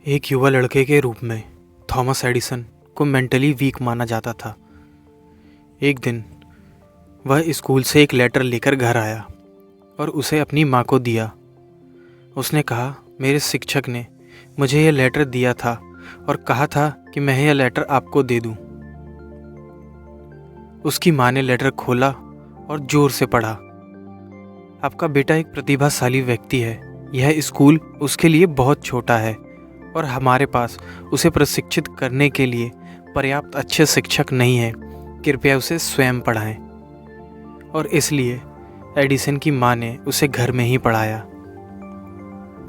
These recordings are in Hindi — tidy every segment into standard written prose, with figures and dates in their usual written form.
एक युवा लड़के के रूप में थॉमस एडिसन को मेंटली वीक माना जाता था। एक दिन वह स्कूल से एक लेटर लेकर घर आया और उसे अपनी माँ को दिया। उसने कहा, मेरे शिक्षक ने मुझे यह लेटर दिया था और कहा था कि मैं यह लेटर आपको दे दूं। उसकी माँ ने लेटर खोला और जोर से पढ़ा। आपका बेटा एक प्रतिभाशाली व्यक्ति है। यह स्कूल उसके लिए बहुत छोटा है और हमारे पास उसे प्रशिक्षित करने के लिए पर्याप्त अच्छे शिक्षक नहीं हैं। कृपया उसे स्वयं पढ़ाएं। और इसलिए एडिसन की माँ ने उसे घर में ही पढ़ाया।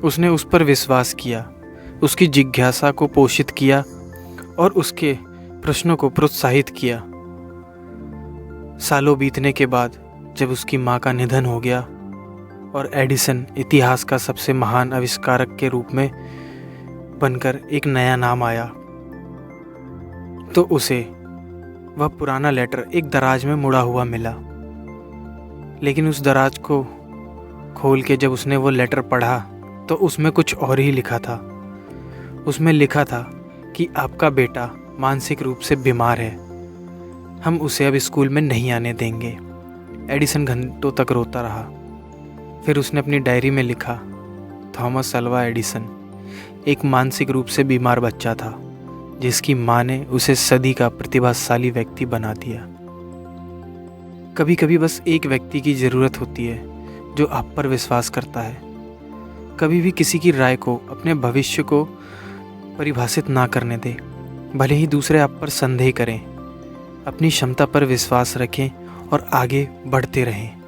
उसने उस पर विश्वास किया, उसकी जिज्ञासा को पोषित किया और उसके प्रश्नों को प्रोत्साहित किया। सालों बीतने के बाद जब उसकी माँ का निधन हो गया और एडिसन इतिहास का सबसे महान आविष्कारक के रूप में बनकर एक नया नाम आया, तो उसे वह पुराना लेटर एक दराज में मुड़ा हुआ मिला। लेकिन उस दराज को खोल के जब उसने वो लेटर पढ़ा तो उसमें कुछ और ही लिखा था। उसमें लिखा था कि आपका बेटा मानसिक रूप से बीमार है, हम उसे अब स्कूल में नहीं आने देंगे। एडिसन घंटों तक रोता रहा। फिर उसने अपनी डायरी में लिखा, थॉमस अल्वा एडिसन एक मानसिक रूप से बीमार बच्चा था जिसकी माँ ने उसे सदी का प्रतिभाशाली व्यक्ति बना दिया। कभी कभी बस एक व्यक्ति की ज़रूरत होती है जो आप पर विश्वास करता है। कभी भी किसी की राय को अपने भविष्य को परिभाषित ना करने दें, भले ही दूसरे आप पर संदेह करें। अपनी क्षमता पर विश्वास रखें और आगे बढ़ते रहें।